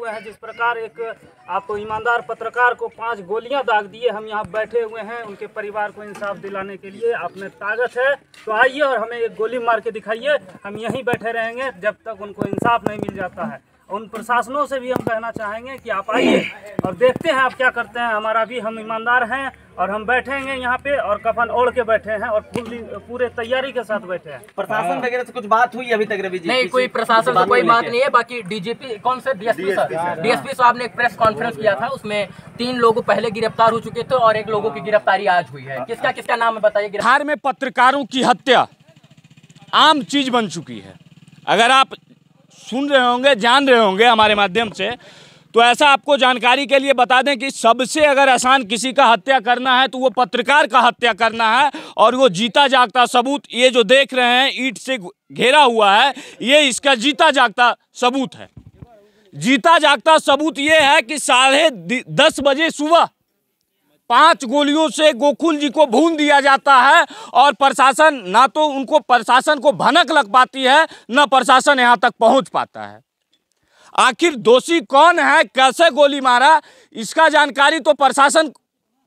हुए हैं। जिस प्रकार एक आप ईमानदार पत्रकार को 5 गोलियां दाग दिए, हम यहाँ बैठे हुए हैं उनके परिवार को इंसाफ दिलाने के लिए। आप में ताकत है तो आइए और हमें एक गोली मार के दिखाइए, हम यहीं बैठे रहेंगे जब तक उनको इंसाफ नहीं मिल जाता है। उन प्रशासनों से भी हम कहना चाहेंगे कि आप आइए और देखते हैं आप क्या करते हैं। हमारा भी, हम ईमानदार हैं और हम बैठेंगे यहाँ पे और कफन ओढ़ के बैठे हैं और पूरे तैयारी के साथ बैठे हैं। प्रशासन वगैरह से कुछ बात हुई अभी तक रवि जी? नहीं, कोई प्रशासन से कोई बात नहीं है। बाकी डीजीपी कौन से डीएसपी साहब ने एक प्रेस कॉन्फ्रेंस किया था, उसमें 3 लोग पहले गिरफ्तार हो चुके थे और 1 लोगों की गिरफ्तारी आज हुई है। किसका किसका नाम है बताइए? बिहार में पत्रकारों की हत्या आम चीज बन चुकी है। अगर आप सुन रहे होंगे, जान रहे होंगे हमारे माध्यम से, तो ऐसा आपको जानकारी के लिए बता दें कि सबसे अगर आसान किसी का हत्या करना है तो वो पत्रकार का हत्या करना है। और वो जीता जागता सबूत, ये जो देख रहे हैं ईंट से घेरा हुआ है, ये इसका जीता जागता सबूत है। जीता जागता सबूत ये है कि 10:30 बजे सुबह 5 गोलियों से गोकुल जी को भून दिया जाता है और प्रशासन, ना तो उनको प्रशासन को भनक लग पाती है, ना प्रशासन यहाँ तक पहुँच पाता है। आखिर दोषी कौन है, कैसे गोली मारा, इसका जानकारी तो प्रशासन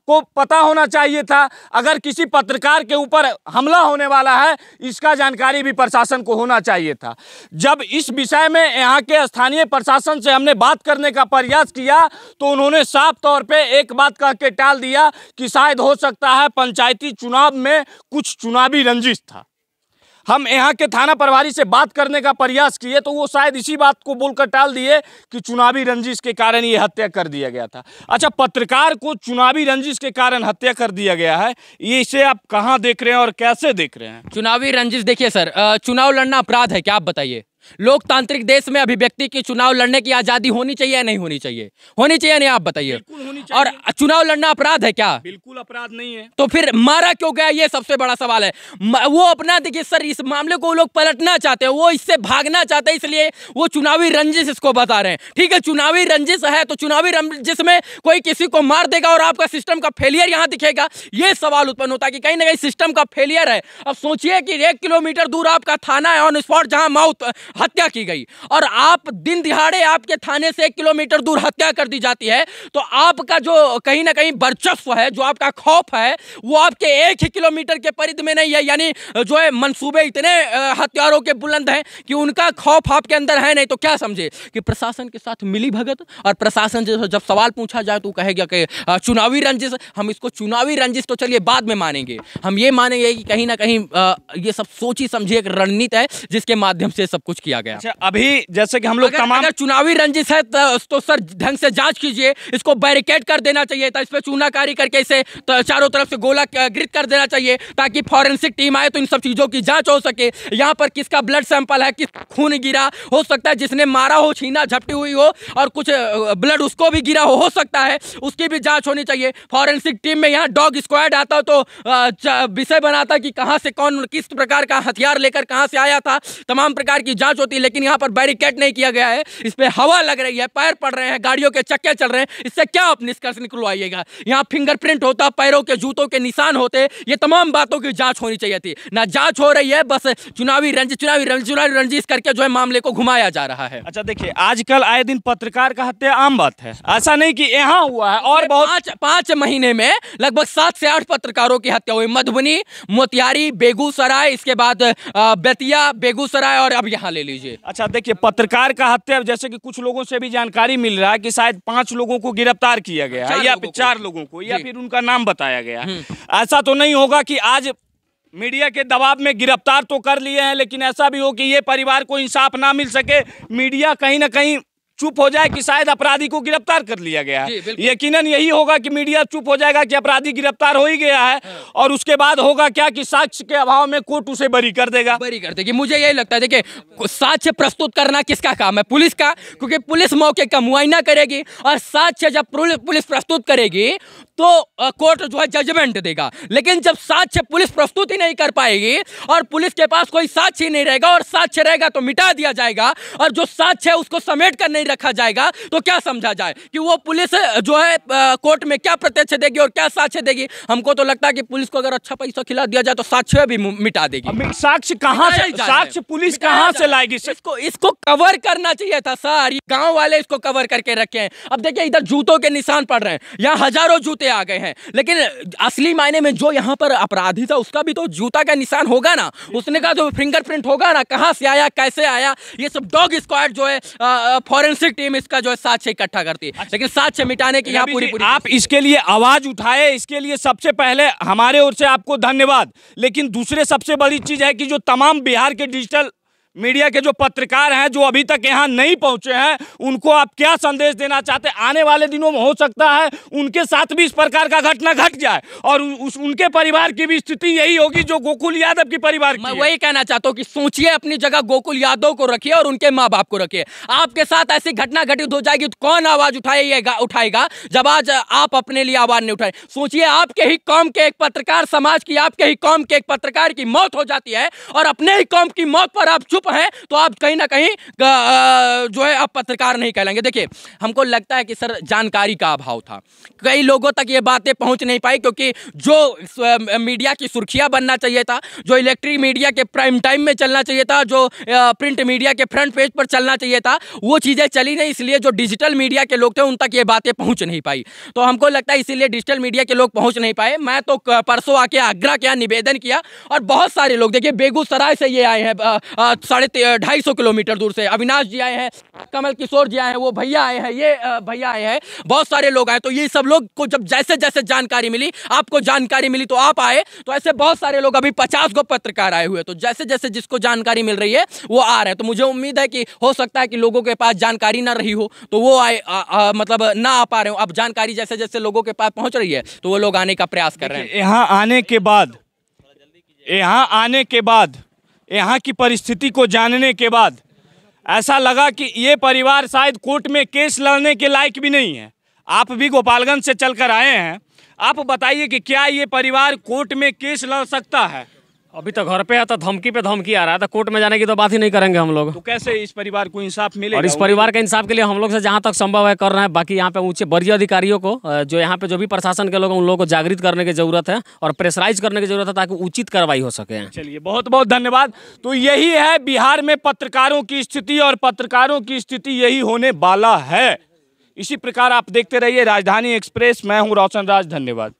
को पता होना चाहिए था। अगर किसी पत्रकार के ऊपर हमला होने वाला है, इसका जानकारी भी प्रशासन को होना चाहिए था। जब इस विषय में यहाँ के स्थानीय प्रशासन से हमने बात करने का प्रयास किया तो उन्होंने साफ तौर पे एक बात कह के टाल दिया कि शायद हो सकता है पंचायती चुनाव में कुछ चुनावी रंजिश था। हम यहाँ के थाना प्रभारी से बात करने का प्रयास किए तो वो शायद इसी बात को बोलकर टाल दिए कि चुनावी रंजिश के कारण ये हत्या कर दिया गया था। अच्छा, पत्रकार को चुनावी रंजिश के कारण हत्या कर दिया गया है, ये इसे आप कहाँ देख रहे हैं और कैसे देख रहे हैं? चुनावी रंजिश देखिए सर, चुनाव लड़ना अपराध है क्या? आप बताइए। लोकतांत्रिक देश में अभिव्यक्ति की चुनाव लड़ने की आजादी होनी चाहिए या नहीं होनी चाहिए? होनी चाहिए नहीं? आप बताइए। और चुनाव लड़ना अपराध है क्या? बिल्कुल अपराध नहीं है। तो फिर मारा क्यों गया, ये सबसे बड़ा सवाल है। वो अपना, देखिए सर, इस मामले को वो लोग पलटना चाहते हैं, वो इससे भागना चाहते हैं, इसलिए वो चुनावी रंजिश इसको बता रहे हैं। ठीक है, चुनावी रंजिश है तो चुनावी रंजिश में कोई किसी को मार देगा और आपका सिस्टम का फेलियर यहां दिखेगा, ये सवाल उत्पन्न होता है कि कहीं ना कहीं सिस्टम का फेलियर है। अब सोचिए कि 1 किलोमीटर दूर आपका थाना है, ऑन स्पॉट, जहां मौत हत्या की गई, और आप दिन दिहाड़े आपके थाने से 1 किलोमीटर दूर हत्या कर दी जाती है, तो आपका जो कहीं ना कहीं वर्चस्व है, जो आपका खौफ है, वो आपके 1 ही किलोमीटर के परिधि में नहीं है। यानी जो है मंसूबे इतने हथियारों के बुलंद हैं कि उनका खौफ आपके अंदर है नहीं। तो क्या समझे कि प्रशासन के साथ मिली भगत, और प्रशासन जब सवाल पूछा जाए तो कहेगा कि चुनावी रंजिश। हम इसको चुनावी रंजिश तो चलिए बाद में मानेंगे, हम ये मानेंगे कि कहीं ना कहीं ये सब सोची समझी एक रणनीति है जिसके माध्यम से सब कुछ किया गया। अच्छा, अभी जैसे कि हम लोग तमाम, अगर चुनावी रंजिश है तो सर ढंग से जांच कीजिए, इसको बैरिकेड कर देना चाहिए था, इस पे चूनाकारी करके इसे तो चारों तरफ से गोला गिरफ्त कर देना चाहिए ताकि फॉरेंसिक टीम आए तो इन सब चीजों की जांच हो सके। यहाँ पर किसका ब्लड सैंपल है, किस खून गिरा, हो सकता है जिसने मारा हो, छीना झपटी हुई हो और कुछ ब्लड उसको भी गिरा हो सकता है, उसकी भी जांच होनी चाहिए। फॉरेंसिक टीम में यहाँ डॉग स्क्वाड आता तो विषय बनाता कि कहाँ से कौन किस प्रकार का हथियार लेकर कहाँ से आया था, तमाम प्रकार की जांच होती। लेकिन यहाँ पर बैरिकेड नहीं किया गया है, इस पे हवा लग रही है, पैर पड़ रहे हैं, गाड़ियों के चक्के चल रहे हैं, इससे क्या आप निष्कर्ष निकलवाइएगा? यहाँ फिंगरप्रिंट होता, पैरों के जूतों के निशान होते, ये तमाम बातों की जांच होनी चाहिए थी। ना जांच हो रही है, बस चुनावी रंजिश करके जो है मामले को घुमाया जा रहा है। अच्छा देखिए, आजकल आए दिन पत्रकार का हत्या आम बात है, ऐसा नहीं कि यहाँ हुआ है। और बहुत 5 महीने में लगभग 7 से 8 पत्रकारों की हत्या हुई। मधुबनी, मोतिहारी, बेगूसराय, इसके बाद बेतिया, बेगूसराय और अब यहाँ ले लीजिए। अच्छा देखिए, पत्रकार का हत्या, जैसे कि कुछ लोगों से भी जानकारी मिल रहा है कि शायद 5 लोगों को गिरफ्तार किया गया है, या फिर 4 लोगों को, या फिर उनका नाम बताया गया है। ऐसा तो नहीं होगा कि आज मीडिया के दबाव में गिरफ्तार तो कर लिए हैं, लेकिन ऐसा भी हो कि ये परिवार को इंसाफ ना मिल सके, मीडिया कहीं ना कहीं चुप हो जाए कि शायद अपराधी को गिरफ्तार कर लिया गया है। यकीनन यही होगा कि मीडिया चुप हो जाएगा कि अपराधी गिरफ्तार हो ही गया है, और उसके बाद होगा क्या कि साक्ष्य के अभाव में कोर्ट उसे बरी कर देगा। बरी कर देगी, मुझे यही लगता है। देखिए, साक्ष्य प्रस्तुत करना किसका काम है? पुलिस का, क्योंकि पुलिस मौके का मुआयना करेगी और साक्ष्य जब पुलिस प्रस्तुत करेगी तो कोर्ट जो है जजमेंट देगा। लेकिन जब साक्ष्य पुलिस प्रस्तुत ही नहीं कर पाएगी और पुलिस के पास कोई साक्ष्य नहीं रहेगा, और साक्ष्य रहेगा तो मिटा दिया जाएगा, और जो साक्ष्य है उसको समेट कर नहीं रखा जाएगा तो क्या समझा जाए कि वो पुलिस जो है कोर्ट में क्या प्रत्यक्ष देगी और क्या साक्ष्य देगी। हमको तो लगता है कि पुलिस को अगर अच्छा पैसा खिला दिया जाए तो साक्ष्य भी मिटा देगी। साक्ष्य कहाँ से, साक्ष्य पुलिस कहाँ से लाएगी? इसको कवर करना चाहिए था सर, ये गांव वाले इसको कवर करके रखे हैं। अब देखिए इधर जूतों के निशान पड़ रहे हैं, यहाँ हजारों जूते आ गए हैं, लेकिन असली मायने में जो यहाँ पर अपराधी था उसका भी तो जूता का निशान होगा ना, उसने का जो फिंगरप्रिंट होगा ना, कहाँ से आया कैसे आया, ये सब डॉग स्क्वाड जो है फॉरेंसिक टीम इसका जो है साक्ष्य इकट्ठा करती है, लेकिन साक्ष्य मिटाने की यहाँ पूरी आप इसके लिए आवाज उठाए, इसके लिए सबसे पहले हमारे ओर से आपको धन्यवाद। लेकिन दूसरे सबसे बड़ी चीज है कि जो तमाम बिहार के डिजिटल मीडिया के जो पत्रकार हैं जो अभी तक यहाँ नहीं पहुंचे हैं, उनको आप क्या संदेश देना चाहते हैं? आने वाले दिनों में हो सकता है उनके साथ भी इस प्रकार का घटना घट जाए और उनके परिवार की भी स्थिति यही होगी जो गोकुल यादव की परिवार की। मैं वही कहना चाहता हूँ कि सोचिए, अपनी जगह गोकुल यादव को रखिए और उनके माँ बाप को रखिए। आपके साथ ऐसी घटना घटित हो जाएगी तो कौन आवाज उठाएगा जब आज आप अपने लिए आवाज नहीं उठाए। सोचिए, आपके ही कौम के एक पत्रकार, समाज की आपके ही कौम के एक पत्रकार की मौत हो जाती है और अपने ही कौम की मौत पर आप चुप है तो आप कहीं ना कहीं जो है आप पत्रकार नहीं कहलाएंगे। देखिए, हमको लगता है कि सर जानकारी का अभाव था, कई लोगों तक ये बातें पहुंच नहीं पाई, क्योंकि जो मीडिया की सुर्खियां बनना चाहिए था, जो इलेक्ट्रिक मीडिया के प्राइम टाइम में चलना चाहिए था, जो प्रिंट मीडिया के फ्रंट पेज पर चलना चाहिए था, वो चीज़ें चली नहीं। इसलिए जो डिजिटल मीडिया के लोग थे उन तक ये बातें पहुँच नहीं पाई। तो हमको लगता है इसीलिए डिजिटल मीडिया के लोग पहुँच नहीं पाए। मैं तो परसों आके आगरा किया, निवेदन किया, और बहुत सारे लोग, देखिए बेगूसराय से ये आए हैं 250 किलोमीटर दूर से, अविनाश जी आए हैं, कमल किशोर जी आए हैं, वो भैया आए हैं, ये भैया आए हैं, बहुत सारे लोग आए। तो ये सब लोग को जब जैसे जैसे जानकारी मिली, आपको जानकारी मिली तो आप आए, तो ऐसे बहुत सारे लोग, अभी 50 गो पत्रकार आए हुए, तो जैसे जैसे जिसको जानकारी मिल रही है वो आ रहे हैं। तो मुझे उम्मीद है कि हो सकता है कि लोगों के पास जानकारी ना रही हो तो वो आए, मतलब ना आ पा रहे हो। अब जानकारी जैसे जैसे लोगों के पास पहुंच रही है तो वो लोग आने का प्रयास कर रहे हैं। यहाँ आने के बाद यहाँ की परिस्थिति को जानने के बाद ऐसा लगा कि ये परिवार शायद कोर्ट में केस लड़ने के लायक भी नहीं है। आप भी गोपालगंज से चलकर आए हैं, आप बताइए कि क्या ये परिवार कोर्ट में केस लड़ सकता है? अभी तो घर पे है, तो धमकी पे धमकी आ रहा है, तो कोर्ट में जाने की तो बात ही नहीं करेंगे हम लोग। तो कैसे इस परिवार को इंसाफ मिलेगा? और इस परिवार के इंसाफ के लिए हम लोग से जहाँ तक संभव है कर रहे हैं। बाकी यहाँ पे ऊंचे वरीय अधिकारियों को, जो यहाँ पे जो भी प्रशासन के लोग हैं, उन लोगों को जागृत करने की जरूरत है और प्रेशराइज करने की जरूरत है ताकि उचित कार्रवाई हो सके। चलिए, बहुत बहुत धन्यवाद। तो यही है बिहार में पत्रकारों की स्थिति, और पत्रकारों की स्थिति यही होने वाला है। इसी प्रकार आप देखते रहिए राजधानी एक्सप्रेस। मैं हूँ रोशन राज, धन्यवाद।